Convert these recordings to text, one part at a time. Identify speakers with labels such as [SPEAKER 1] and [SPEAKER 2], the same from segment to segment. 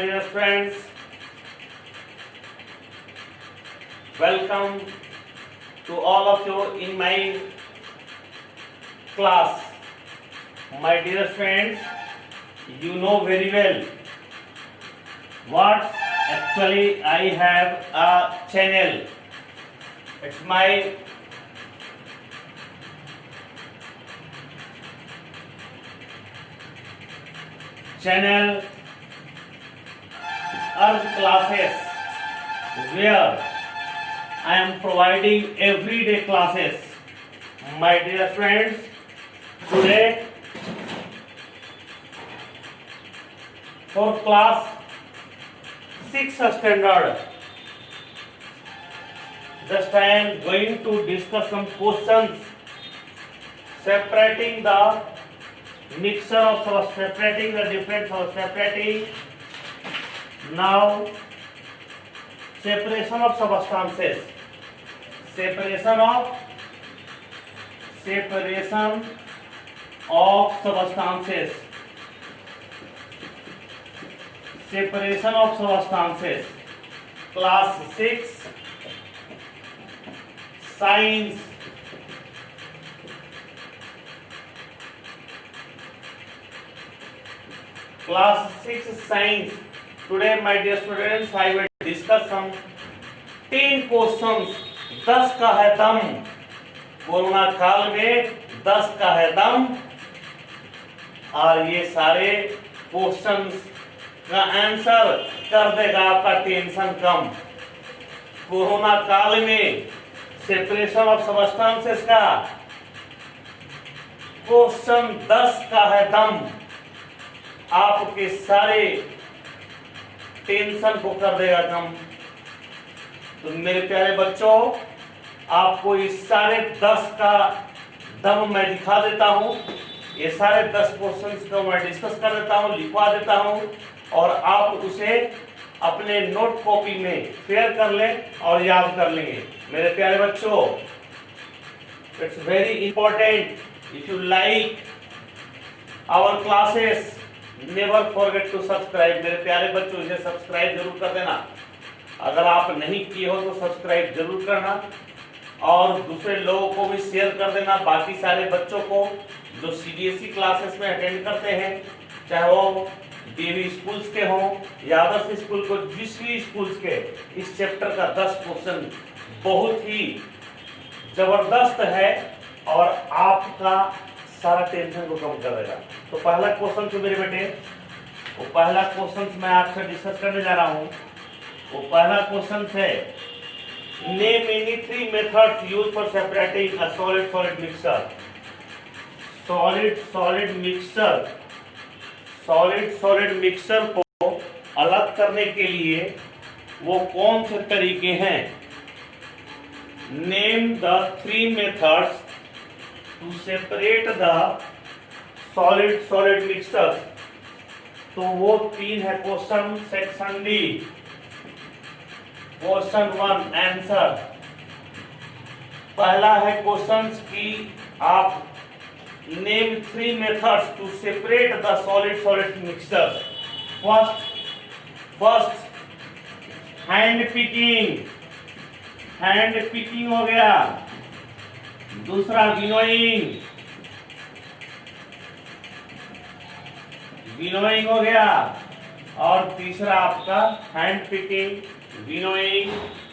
[SPEAKER 1] dear friends, welcome to all of you in my class. My dear friends, you know very well what actually I have a channel. It's my channel Earth classes where I am providing everyday classes. My dear friends, today for class 6 standard, just I am going to discuss some questions separating the mixture of separating the difference of separating. Now separation of substances, separation of substances, separation of substances, class 6 science. Class 6 science. Today my dear students, I will discuss some 10 questions. 10 का है दम, corona काल में 10 का है दम, और ये सारे क्वेश्चंस का आंसर कर देगा आपका टेंशन कम। कोरोना काल में सेपरेशन ऑफ सबस्टेंसेस का क्वेश्चन 10 का है दम, आपके सारे टेंशन को कर देगा कम। तो मेरे प्यारे बच्चों, आपको इस सारे 10 का दम मैं दिखा देता हूं। ये सारे 10 क्वेश्चंस को मैं डिस्कस कर देता हूं, लिखवा देता हूं, और आप उसे अपने नोट कॉपी में शेयर कर लें और याद कर लेंगे। मेरे प्यारे बच्चों, it's very important. If you like our classes, never forget to subscribe. मेरे प्यारे बच्चों, इसे सब्सक्राइब जरूर कर देना। अगर आप नहीं किए हो तो सब्सक्राइब जरूर करना, और दूसरे लोगों को भी शेयर कर देना, बाकी सारे बच्चों को जो सीबीएसई क्लासेस में अटेंड करते हैं, चाहे वो डीएवी स्कूल्स के हों या आदर्श स्कूल को, जिस भी स्कूल्स के। इस चैप्टर का 10 क्वेश्चन बहुत ही जबरदस्त है और आपका सारा टेंशन को कम कर देगा। तो पहला क्वेश्चन तो मेरे बेटे, वो पहला क्वेश्चन मैं आपसे डिस्कस करने जा रहा हूँ। वो पहला क्वेश्चन है, name any 3 methods used for separating a solid solid mixture. Solid solid mixture को अलग करने के लिए वो कौन से तरीके हैं? Name the 3 methods to separate the solid mixtures. तो वो 3 है question, section D. Question 1 answer. पहला है क्वेश्चन की आप name 3 methods to separate the solid mixtures. First hand picking हो गया। दूसरा विनोइंग हो गया, और तीसरा आपका hand picking, winnowing,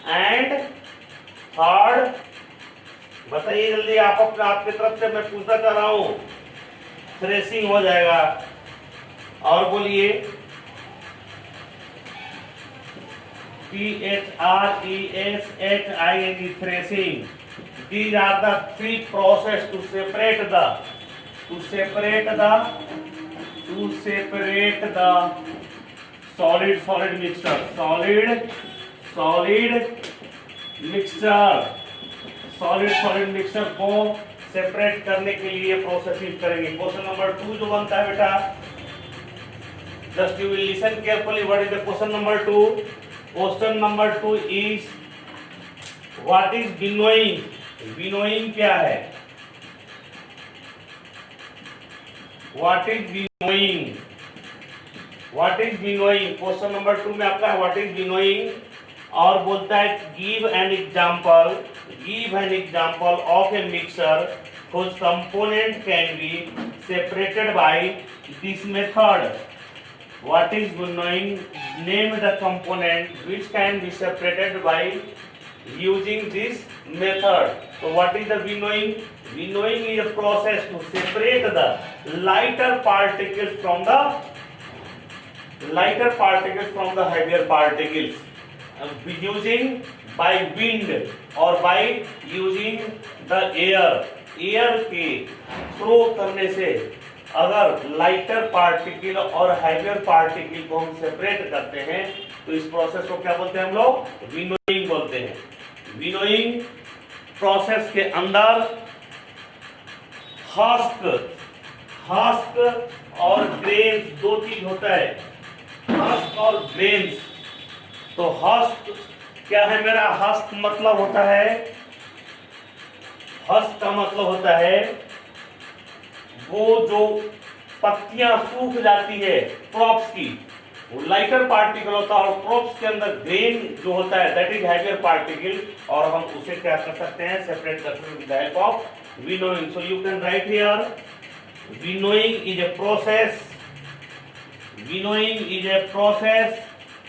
[SPEAKER 1] and third बताइए जल्दी। आप अपने आपकी तरफ से मैं पूछना चाह रहा हूं। थ्रेसिंग हो जाएगा, और बोलिए। THRESHING, threshing. These are the 3 process to separate the solid mixture. solid mixture को सेपरेट करने के लिए प्रोसेसिंग करेंगे। क्वेश्चन नंबर 2 जो बनता है बेटा, just you will listen carefully. What is the question number 2? Question number 2 is what is winnowing. Winnowing क्या है? What is winnowing? What is winnowing, question number 2 में आपका है व्हाट इज विनोइंग, और बोलता है give an example of a mixture whose component can be separated by this method. What is winnowing? Name the component which can be separated by using this method. So what is the winnowing? Winnowing is a process to separate the lighter particles from the heavier particles using by wind or by using the air के throw करने से अगर lighter particle और heavier particle को हम separate करते हैं तो इस प्रोसेस को क्या बोलते हैं हम लोग, विनोइंग बोलते हैं। विनोइंग प्रोसेस के अंदर हस्क और ग्रेन्स दो चीज होता है, हस्क और ग्रेन्स। तो हस्क क्या है मेरा, हस्क मतलब होता है, हस्क का मतलब होता है वो जो पत्तियां सूख जाती है क्रॉप्स की, वो लाइटर पार्टिकल होता है, और क्रॉप्स के अंदर ग्रेन जो होता है दैट इज हैवियर पार्टिकल, और हम उसे क्या कर सकते हैं, सेपरेट कर सकते हैं with the help of winnowing. So you can write here winnowing is a process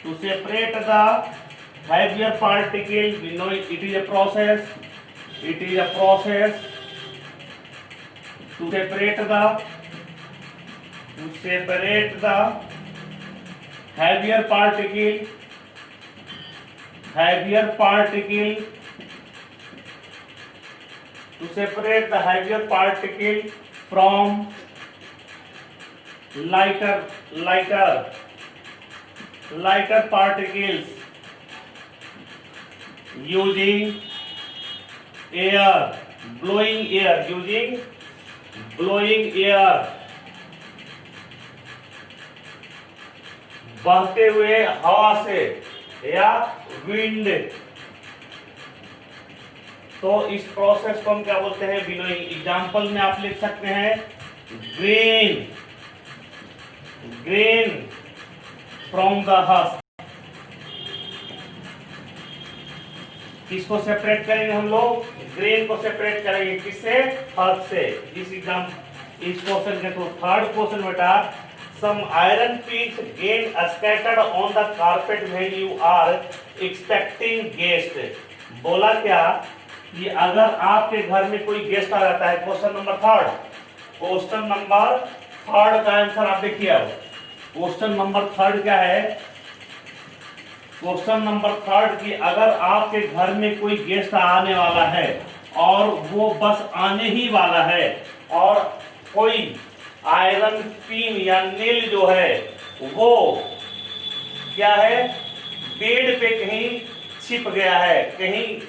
[SPEAKER 1] to separate the heavier particle. Winnowing it is a process to separate the heavier particle from lighter particles using blowing air, बहते हुए हवा से या wind. तो इस process को हम क्या बोलते हैं, विनोइंग। एग्जांपल में आप लिख सकते हैं ग्रेन फ्रॉम द हस्क। किसको सेपरेट करेंगे हम लोग, ग्रेन को सेपरेट करेंगे, किससे, हस्क से। इस क्वेश्चन के थ्रू थर्ड क्वेश्चन बेटा, some iron piece again scattered on the carpet when you are expecting guest. बोला क्या कि अगर आपके घर में कोई गेस्ट आ जाता है, क्वेश्चन नंबर थर्ड का आंसर आप देखिए। अब क्वेश्चन नंबर थर्ड क्या है, क्वेश्चन नंबर थर्ड की अगर आपके घर में कोई गेस्ट आने वाला है और वो बस आने ही वाला है, और कोई आयरन पिन या नेल जो है वो क्या है, बेड पे कहीं छिप गया है, कहीं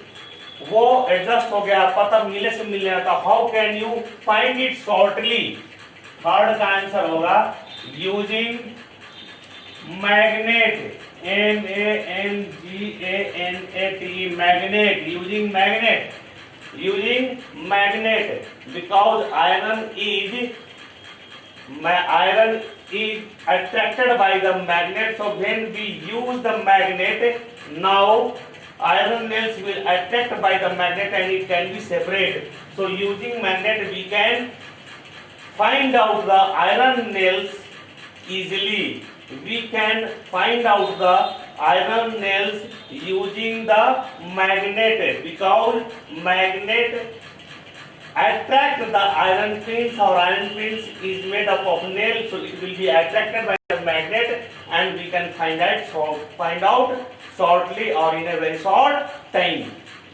[SPEAKER 1] वो एडजस्ट हो गया, पता मिलने से मिल गया, तो how can you find it shortly. Third का आंसर होगा using magnet, MANGANAT, magnet, using magnet, because iron is attracted by the magnet. So when we use the magnet, now iron nails will attract by the magnet and it can be separated. So using magnet we can find out the iron nails easily. We can find out the iron nails using the magnet, because magnet attract the iron pins, or iron pins is made up of nails, so it will be attracted by the magnet and we can find out shortly or in a very short time.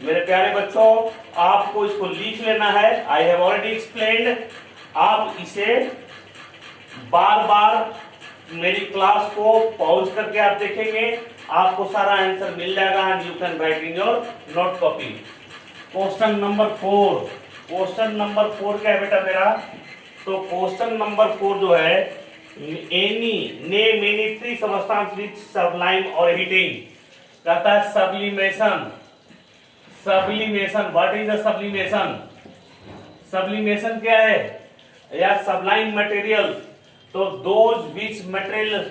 [SPEAKER 1] मेरे प्यारे बच्चों, आपको इसको लिख लेना है। I have already explained। आप इसे बार बार मेरी क्लास को पॉज करके आप देखेंगे, आपको सारा आंसर मिल जाएगा and you can right in your note copy. Question number 4 क्या है बेटा मेरा, तो क्वेश्चन नंबर 4 जो है, नेम एनी 3 सबस्टेंस विच सबलाइम और हीटिंग। कहता है sublimation. What is the sublimation क्या है, या सबलाइम मटेरियल्स। तो those which material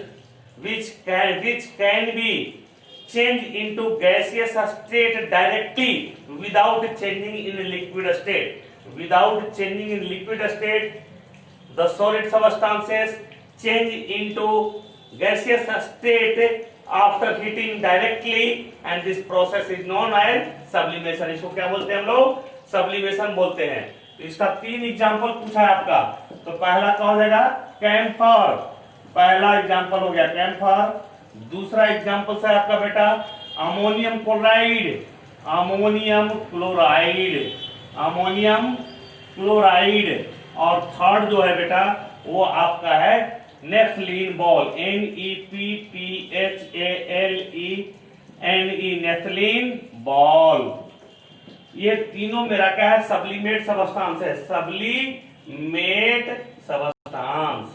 [SPEAKER 1] which can be changed into gaseous state directly without changing in liquid state. Without changing in liquid state, the solid substances change into gaseous state after heating directly, and this process is known as sublimation. इसको क्या बोलते हैं हम लोग? Sublimation बोलते हैं। तो इसका 3 एग्जांपल पूछा है आपका। तो पहला क्या हो जाएगा? कैम्फर, पहला एग्जांपल हो गया कैम्फर। दूसरा एग्जांपल है आपका बेटा ammonium chloride, ammonium chloride, ammonium chloride. और थर्ड जो है बेटा वो आपका है naphthalene ball, NEPTHALENE, naphthalene ball. ये तीनों मेरा क्या है? सब्लिमेट सबस्टांस है, sublimate substance.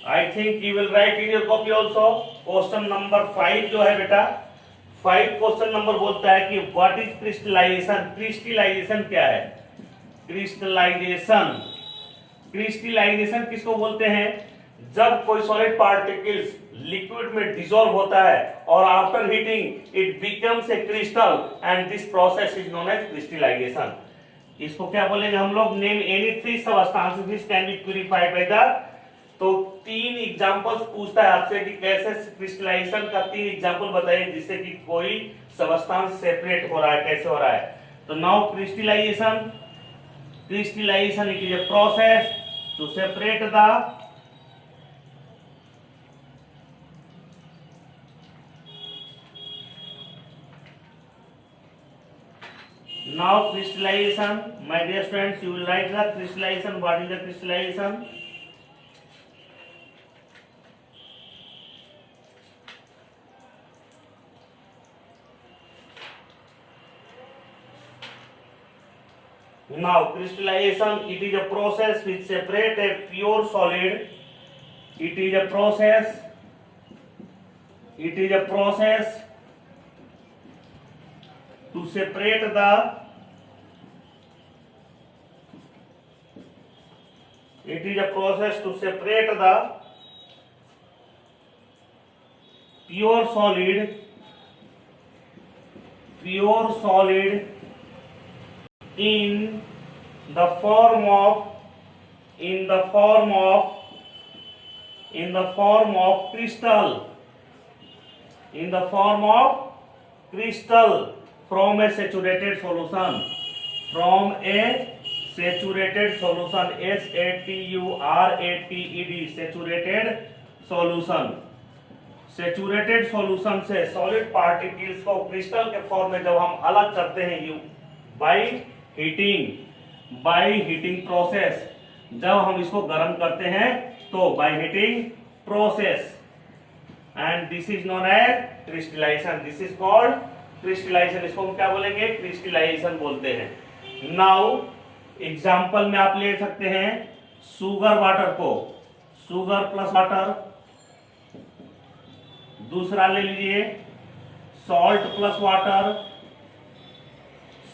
[SPEAKER 1] I think you will write in your copy also. Question number 5 जो है बेटा, 5 क्वेश्चन नंबर बोलता है कि व्हाट इज क्रिस्टलाइजेशन। क्रिस्टलाइजेशन क्या है? क्रिस्टलाइजेशन, क्रिस्टलाइजेशन किसको बोलते हैं? जब कोई सॉलिड पार्टिकल्स लिक्विड में डिसॉल्व होता है और after heating it becomes a crystal and this process is known as crystallization. इसको क्या बोलेंगे हम लोग? Name any 3 substances which can be purified by the. तो 3 एग्जांपल्स पूछता है आपसे कि कैसे क्रिस्टलाइजेशन का 3 एग्जांपल बताइए जिससे कि कोई सबस्टांस सेपरेट हो रहा है, कैसे हो रहा है। तो now crystallization, crystallization it is a process to separate the now crystallization, my dear students, you will write the crystallization. What is the crystallization? Now crystallization it is a process which separate a pure solid. It is a process, it is a process to separate the, it is a process to separate the pure solid, pure solid in the form of, in the form of, in the form of crystal, in the form of crystal from a saturated solution, from a saturated solution, SATURATED, saturated solution। Saturated solution से solid particles को crystal के form में जब हम अलग करते हैं you bye heating process, जब हम इसको गर्म करते हैं तो by heating process, and this is known as crystallization. This is called crystallization. इसको हम क्या बोलेंगे? क्रिस्टलाइजेशन बोलते हैं। नाउ एग्जांपल में आप ले सकते हैं शुगर वाटर को, शुगर प्लस वाटर। दूसरा ले लीजिए salt plus water,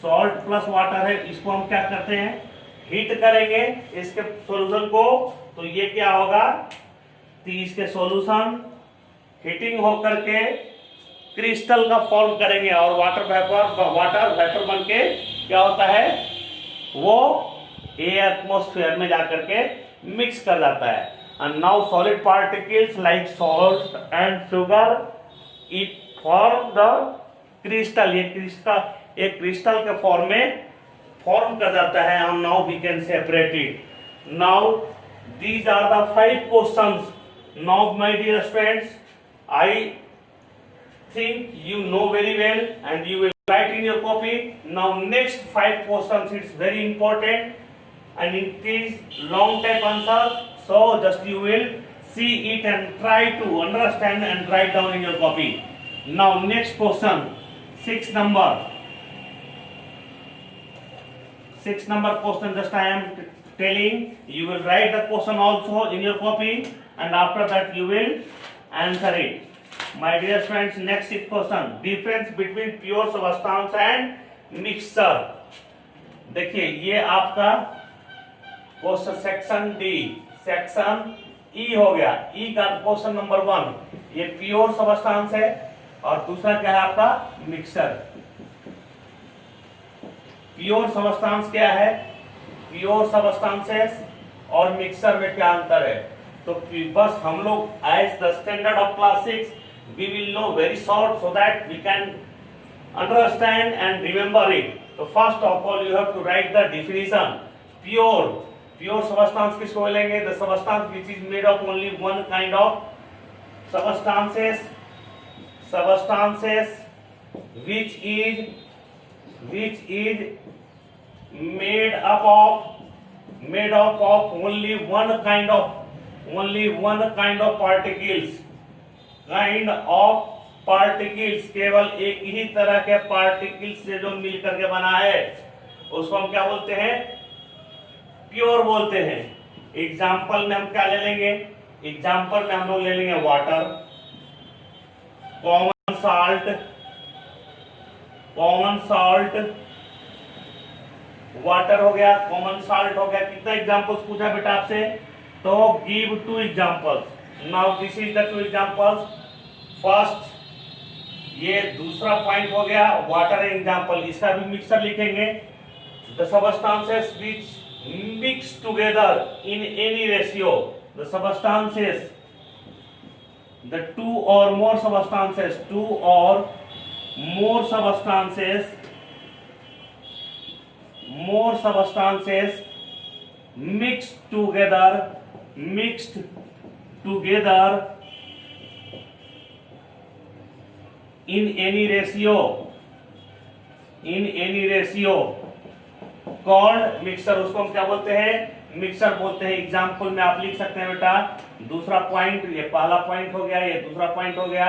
[SPEAKER 1] salt plus water है। इसको हम क्या करते हैं? हीट करेंगे इसके सॉल्यूशन को, तो ये क्या होगा? इसके सॉल्यूशन हीटिंग होकर के क्रिस्टल का फॉर्म करेंगे और वाटर वेपर बन के क्या होता है? वो एटमॉस्फेयर में जाकर के मिक्स कर जाता है। And now solid particles like salt and sugar it form the crystal। ये क्रिस्टल के फॉर्म में फॉर्म कर जाता है। and now we can separate it। now these are the 5 questions। now my dear students, I think you know very well and you will write in your copy। now next 5 questions, it's very important and it is long type answer, so just you will see it and try to understand and write down in your copy। now next question, 6 number question, just I am telling, you will write the question also in your copy and after that you will answer it। my dear friends, next question, difference between pure substance and mixture। देखिए ये आपका question section D, section E हो गया, ई का question number 1, ये pure substance है, और दूसरा क्या है आपका मिक्सर। प्योर सबस्टांस क्या है, प्योर सबस्टांसेस और मिक्सर में क्या अंतर है, तो बस हम लोग as the standard of class 6 we will know very short so that we can understand and remember it. So first of all you have to write the definition. Pure substance किसको बोलेंगे, the substance which is made of only one kind of substances which is made up of only one kind of particles, केवल एक ही तरह के particles से जो मिल करके बना है उसको हम क्या बोलते हैं, प्योर बोलते हैं। एग्जाम्पल में हम क्या ले लेंगे, एग्जाम्पल में हम लोग ले लेंगे वाटर, कॉमन साल्ट, वाटर हो गया, कॉमन साल्ट हो गया। कितना एग्जाम्पल्स पूछा बेटा आपसे, तो give 2 examples. Now this is the 2 examples. First, ये दूसरा पॉइंट हो गया वाटर एग्जाम्पल, इसका भी मिक्सर लिखेंगे। The substances which mix together in any ratio, the substances, the 2 or more substances mixed together in any ratio called mixer, उसको हम क्या बोलते हैं, मिक्सर बोलते हैं। एग्जाम्पल में आप लिख सकते हैं बेटा, दूसरा पॉइंट, ये पहला पॉइंट हो गया, ये दूसरा पॉइंट हो गया।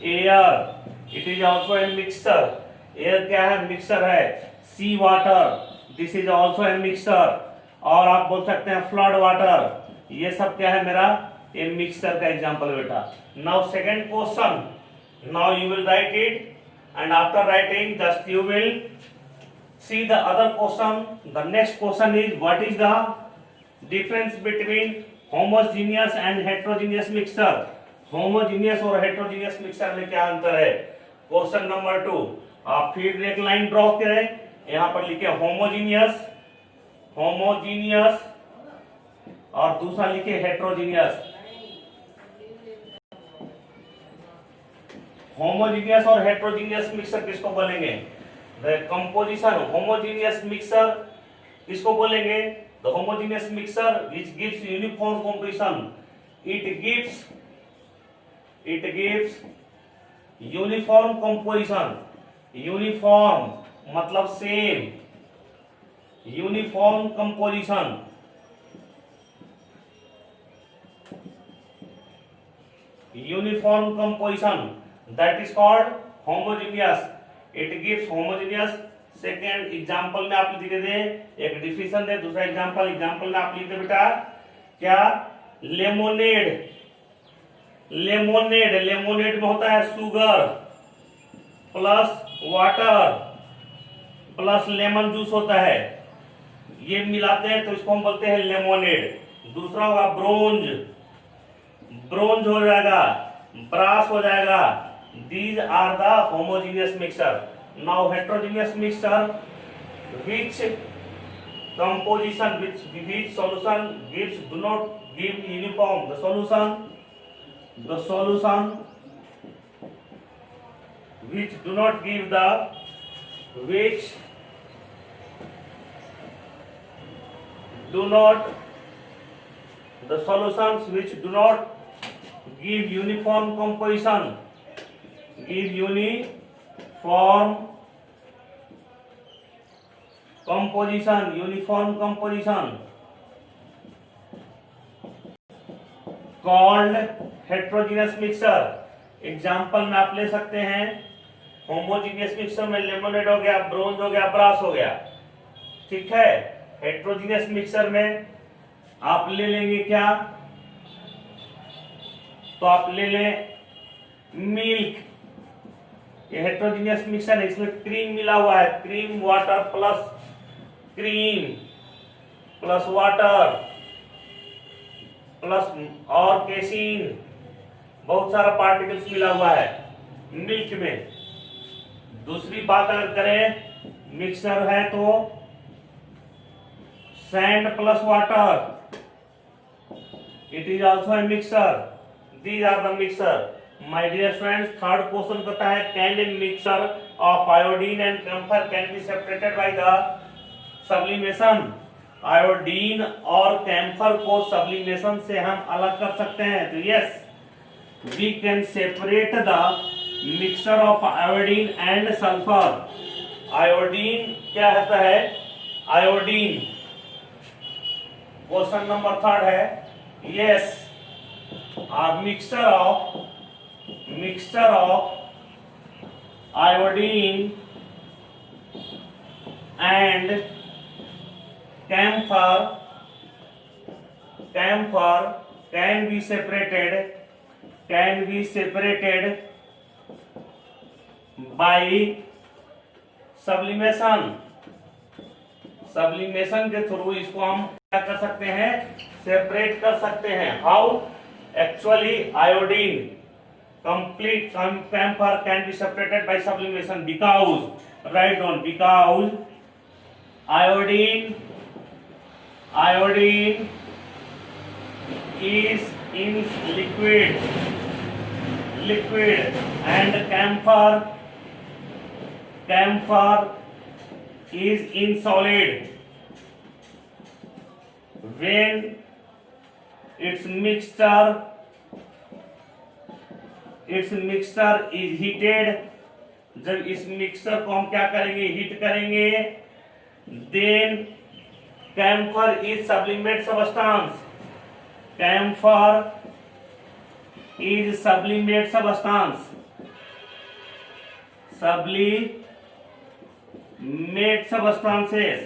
[SPEAKER 1] Air, it is also a mixer, air क्या है, मिक्सर है। Sea water, this is also a mixer. और आप बोल सकते हैं फ्लड वाटर, ये सब क्या है मेरा, ये मिक्सर का एग्जाम्पल बेटा। Now second question, now you will write it, and after writing just you will see the other question. The next question is, what is the difference between homogeneous and heterogeneous mixture? homogeneous और heterogeneous mixture में क्या अंतर है। Question number 2, आप फिर एक line draw करें, यहाँ पर लिखे होमोजीनियस और दूसरा लिखे हेटेरोजीनियस। होमोजीनियस और हेटेरोजीनियस मिक्सर किसको बोलेंगे, द कंपोजिशन होमोजीनियस मिक्सर किसको बोलेंगे, the homogeneous mixer which gives uniform composition, it gives uniform composition. Uniform मतलब same, uniform composition, that is called homogeneous, it gives homogeneous। Second example में आप लिख दे, एक डिफिनेशन दे, दूसरा एग्जांपल में आप लिख दे बेटा क्या, लेमोनेड में होता है sugar plus water plus lemon juice होता है, ये मिलाते हैं तो इसको हम बोलते हैं लेमोनेड। दूसरा होगा ब्रोंज हो जाएगा, ब्रास हो जाएगा। These are the homogeneous mixture. Now heterogeneous mixture, which composition, which solution gives do not give uniform. The solution which do not give the which do not the solutions which do not give uniform composition, give uniform composition called heterogeneous mixture। Example में आप ले सकते हैं, homogeneous mixer में lemonade हो गया, bronze हो गया, ब्रास हो गया, ठीक है। हेटेरोजीनियस मिक्सर में आप ले लेंगे क्या, तो आप ले लें मिल्क, ये हेटेरोजीनियस मिक्सर है, इसमें क्रीम मिला हुआ है, cream water plus water plus और केसीन, बहुत सारा पार्टिकल्स मिला हुआ है मिल्क में। दूसरी बात अगर करें मिक्सर है तो sand plus water, it is also a mixer, these are the mixer. My dear students, third question कहता है can a mixer of iodine and camphor can be separated by the sublimation. Iodine और camphor को sublimation से हम अलग कर सकते हैं। तो yes, we can separate the mixture of iodine and sulphur. Iodine क्या होता है? आयोडीन, क्वेश्चन नंबर थर्ड है, yes, mixture of iodine and camphor can be separated by sublimation। Sublimation के थ्रू इसको हम क्या कर सकते हैं? सेपरेट कर सकते हैं। How? Actually iodine complete camphor can be separated by sublimation because, write down, because iodine is in liquid and camphor is in solid. When its mixture is heated, जब इस मिक्सचर को हम क्या करेंगे? हीट करेंगे, then camphor is sublimate substance। camphor is sublimate substance, sublimate substances।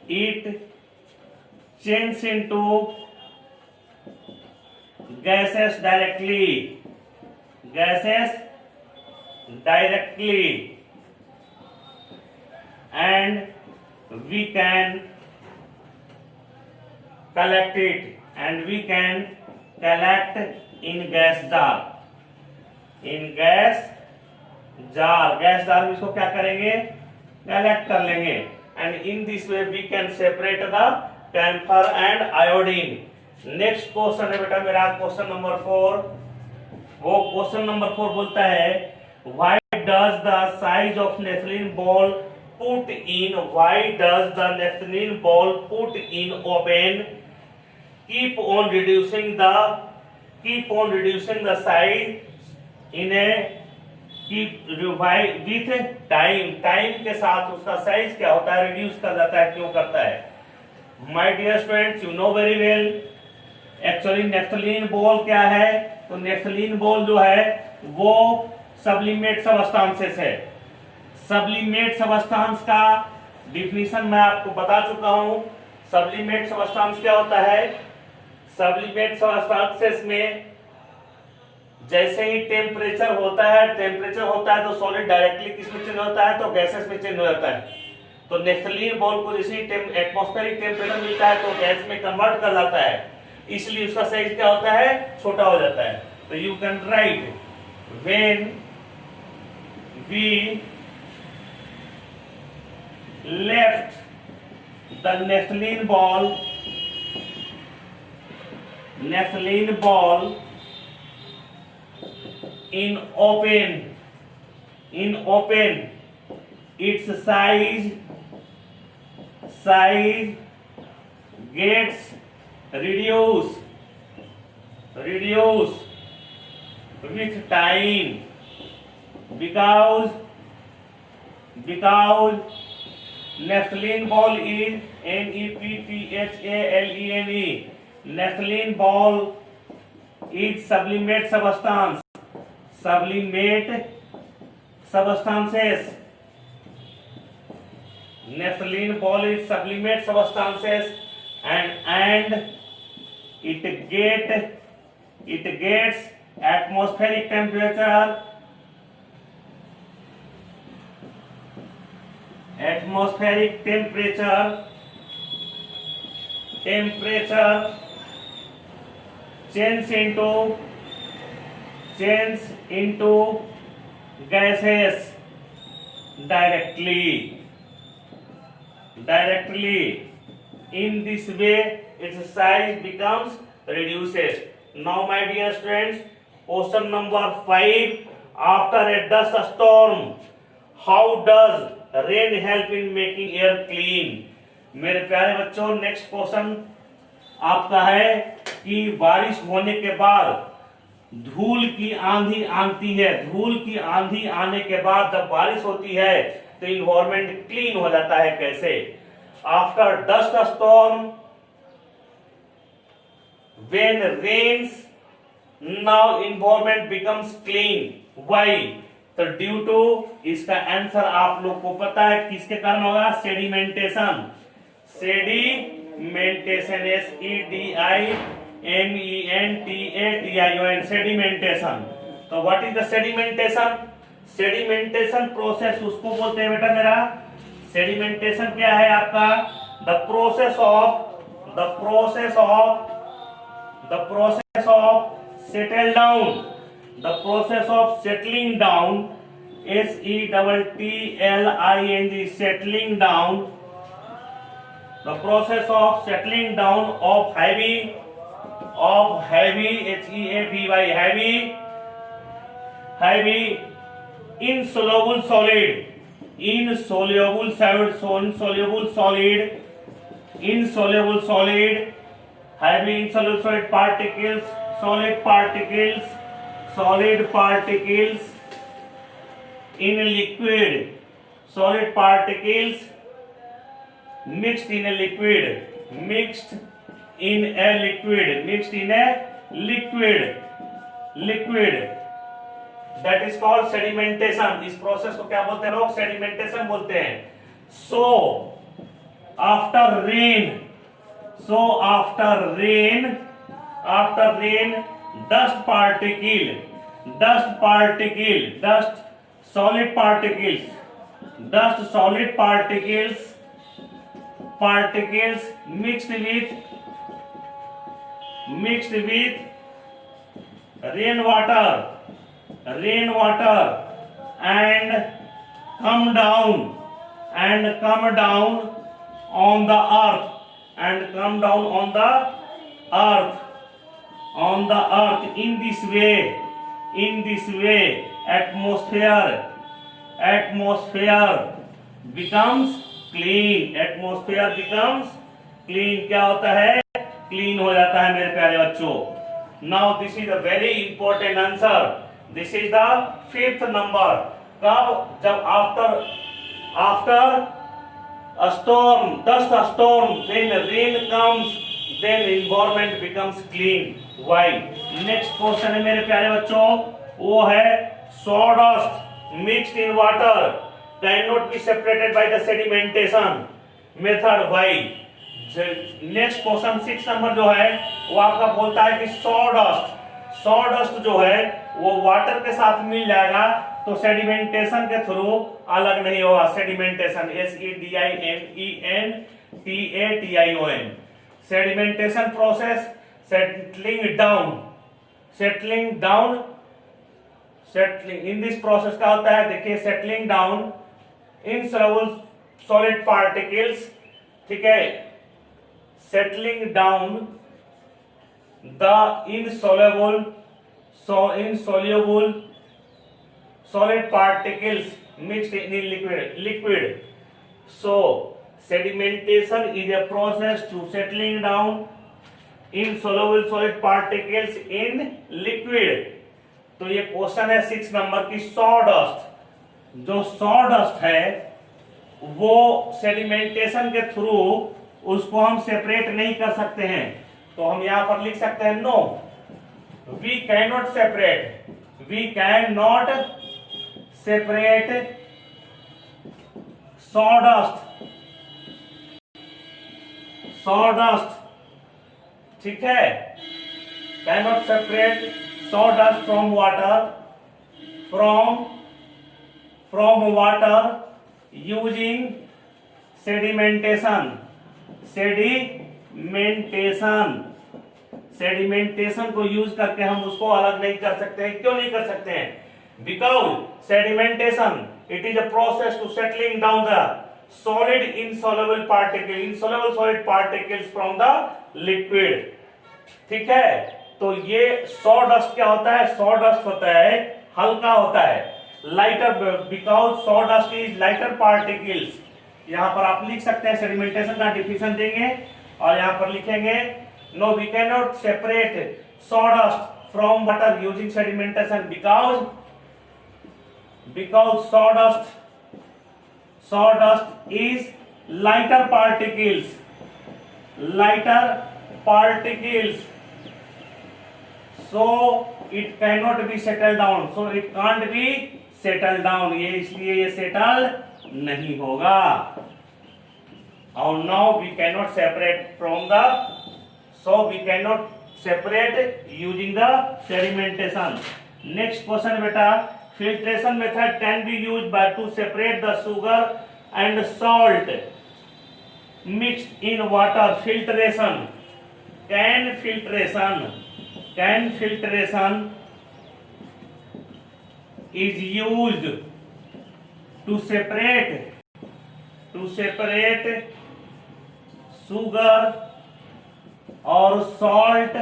[SPEAKER 1] it changes into gases directly and we can collect it in gas jar। Gas jar में इसको क्या करेंगे? कलेक्ट कर लेंगे। And in this way we can separate the camphor and iodine. Next question है बेटा मेरा question number 4। वो क्वेश्चन नंबर 4 बोलता है why does the size of naphthalene ball put in open keep on reducing the size in a with time के साथ उसका size क्या होता है? रिड्यूस कर जाता है। क्यों करता है? My dear students, you know very well, actually naphthalene ball क्या है? तो नेफ्थलीन बॉल जो है वो सब्लिमेट सबस्टांसेस है। सब्लिमेट सबस्टांस का डिफिनीशन मैं आपको बता चुका हूं। सब्लिमेट सबस्टांस क्या होता है? सब्लिमेट सबस्टांसेस में जैसे ही टेम्परेचर होता है तो सॉलिड डायरेक्टली किस में चेंज होता है? तो गैसेस में चेंज हो जाता है। तो नेफ्थलीन बॉल को जैसे एटमॉस्फेरिक टेम्परेचर मिलता है तो गैस में कन्वर्ट कर जाता है, इसलिए उसका साइज क्या होता है? छोटा हो जाता है। तो you can write when we left the naphthalene ball in open its size gets reduced with time because naphthalene ball is NEPTHALENE, naphthalene ball is sublimate substances naphthalene ball is sublimate substances and it gets atmospheric temperature temperature change into gases directly. In this way its size becomes reduces. Now my dear students, question number 5. After a dust storm, how does rain help in making air clean? मेरे प्यारे बच्चों, next question आपका है कि बारिश होने के बाद धूल की आंधी आती है। धूल की आंधी आने के बाद जब बारिश होती है तो इन्वायरमेंट क्लीन हो जाता है। कैसे? After dust storm when rains, now environment becomes clean. Why? तो ड्यू टू, इसका आंसर आप लोग को पता है किसके कारण होगा? सेडिमेंटेशन। Sedimentation, SEDIMENTATION, sedimentation. तो what is the sedimentation? Sedimentation process उसको बोलते हैं बेटा मेरा। सेडिमेंटेशन क्या है आपका? The process of settle down, the process of settling down, SETTLING, settling down, the process of settling down of heavy HEAVY, heavy insoluble solid, heavy insoluble solid particles, solid particles in liquid, solid particles mixed in a liquid, that is called sedimentation. इस process को क्या बोलते हैं लोग? Sedimentation बोलते हैं। So after rain, dust solid particles mixed with rainwater and come down on the earth, in this way atmosphere becomes clean, क्या होता है? क्लीन हो जाता है मेरे प्यारे बच्चों। Now this is a very important answer, this is the 5th number. कब? जब after a storm, dust storm, when rain comes, then environment becomes clean. Why? Next question है मेरे प्यारे बच्चों, वो है sawdust mixed in water cannot be separated by the sedimentation method. Why? Next question 6 number जो है वो आपका बोलता है कि sawdust जो है वो वाटर के साथ मिल जाएगा तो सेडिमेंटेशन के थ्रू अलग नहीं होगा। Sedimentation, SEDIMENTATION, sedimentation process, settling down in this process क्या होता है? देखिए, settling down insoluble solid particles, ठीक है, settling down the insoluble solid particles mixed in liquid. So sedimentation is a process to settling down insoluble solid particles in liquid. तो ये question है 6 number की। सॉडस्ट, जो सॉडस्ट है वो sedimentation के थ्रू उसको हम सेपरेट नहीं कर सकते हैं, तो हम यहां पर लिख सकते हैं no, we can not separate sawdust, ठीक है, can not separate sawdust from water using sedimentation sedimentation को यूज करके हम उसको अलग नहीं कर सकते हैं। क्यों नहीं कर सकते हैं? Because sedimentation it is a process to settling down the solid insoluble solid particles from the liquid. ठीक है, तो ये सॉडस्ट क्या होता है? सॉडस्ट होता है हल्का होता है, lighter, because sawdust is lighter particles. यहां पर आप लिख सकते हैं, सेडिमेंटेशन का डिफिनेशन देंगे और यहां पर लिखेंगे no we can not separate sawdust from water using sedimentation because sawdust is lighter particles, so it cannot be settled down, ये इसलिए ये सेटल नहीं होगा। और now we cannot separate using the sedimentation. Next question बेटा, filtration method can be used to separate the sugar and salt mixed in water. Can filtration is used to separate sugar और salt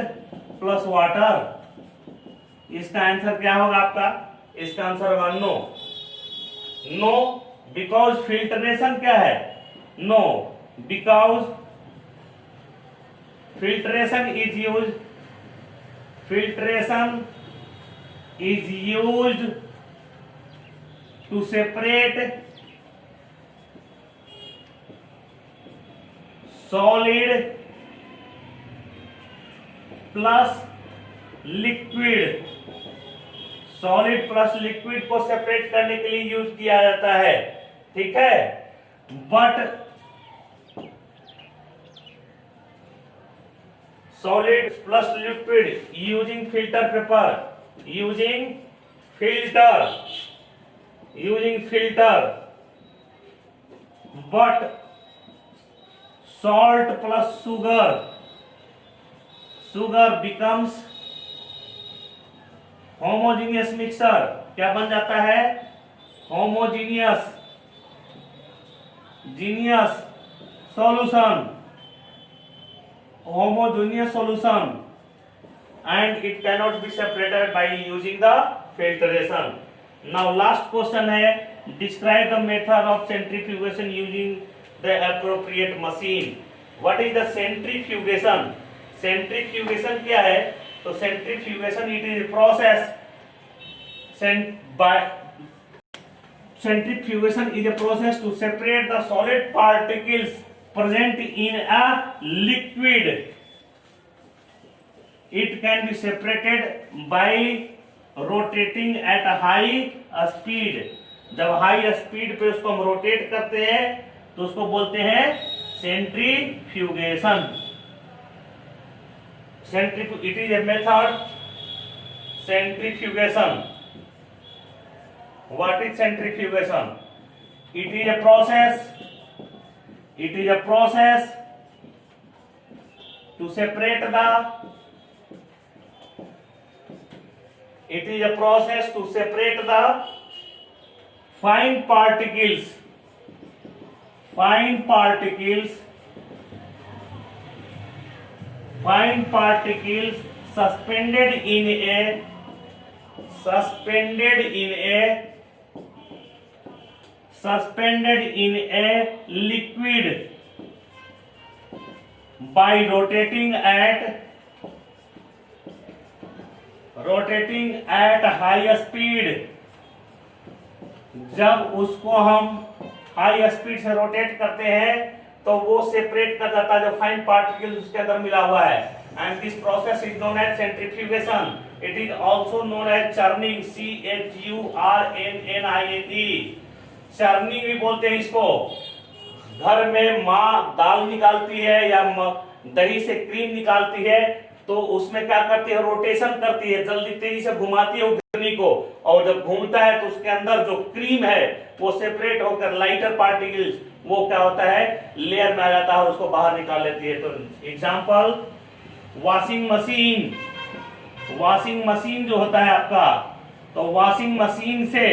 [SPEAKER 1] plus water? इसका answer क्या होगा आपका? इसका answer होगा no, because filtration क्या है? No, because filtration is used to separate solid plus liquid. सॉलिड प्लस लिक्विड को सेपरेट करने के लिए यूज किया जाता है। ठीक है, but solid plus liquid using filter but salt plus sugar becomes homogeneous mixture। क्या बन जाता है? homogeneous solution and it cannot be separated by using the filtration. Now last question है, describe the method of centrifugation using the appropriate machine. What is the centrifugation? Centrifugation क्या है? तो centrifugation it is a process centrifugation is a process to separate the solid particles present in a liquid. It can be separated by rotating at a high speed. जब high speed पे उसको हम rotate करते हैं तो उसको बोलते हैं centrifugation. It is a method centrifugation. What is centrifugation? It is a process to separate the fine particles suspended in a liquid by rotating at high speed। जब उसको हम हाई स्पीड से रोटेट करते हैं तो वो सेपरेट कर जाता है जो फाइन पार्टिकल्स उसके अंदर मिला हुआ है। And this process is known as centrifugation. It is also known as churning, CHURNNING। Churning भी बोलते हैं इसको। घर में माँ दाल निकालती है या दही से क्रीम निकालती है तो उसमें क्या करती है, रोटेशन करती है, जल्दी तेजी से घुमाती है गिरनी को, और जब घूमता है तो उसके अंदर जो क्रीम है वो सेपरेट होकर लाइटर पार्टिकल्स वो क्या होता है, लेयर में आ जाता है और उसको बाहर निकाल लेती है। तो example washing machine, washing machine जो होता है आपका, तो वॉशिंग मशीन से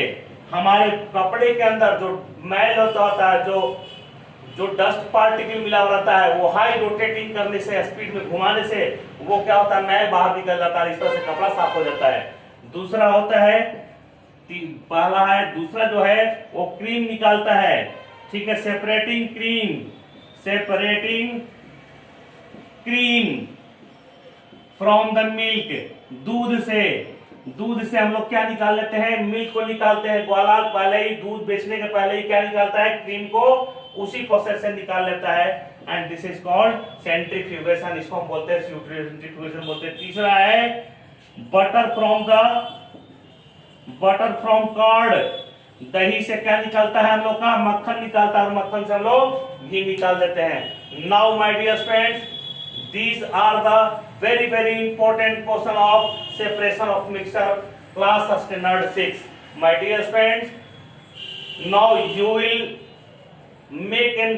[SPEAKER 1] हमारे कपड़े के अंदर जो मैल होता है, जो डस्ट पार्टिकल मिला हुआ रहता है, वो हाई रोटेटिंग करने से, स्पीड में घुमाने से वो क्या होता है, मैल बाहर निकल जाता है, इस तरह से कपड़ा साफ हो जाता है। दूसरा होता है, पहला है, दूसरा जो है वो क्रीम निकालता है, ठीक है, separating cream, separating cream from the milk, दूध से हम लोग क्या निकाल लेते हैं, मिल्क को निकालते हैं। ग्वाला पहले ही दूध बेचने के पहले ही क्या निकालता है, क्रीम को उसी प्रोसेस से निकाल लेता है, and this is called centrifugation, इसको हम बोलते हैं सेंट्रीफ्यूगेशन बोलते हैं। तीसरा है बटर फ्रॉम कर्ड, दही से क्या निकलता है हम लोग का, मक्खन निकलता है, और मक्खन से हम लोग घी निकाल देते हैं। Now my dear friends, these are the very important portion of separation of mixture, class standard 6. My dear friends, now you will make a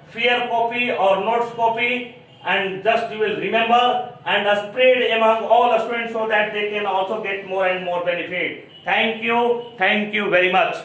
[SPEAKER 1] fair copy or notes copy, and just you will remember and spread among all students so that they can also get more and more benefit. Thank you very much.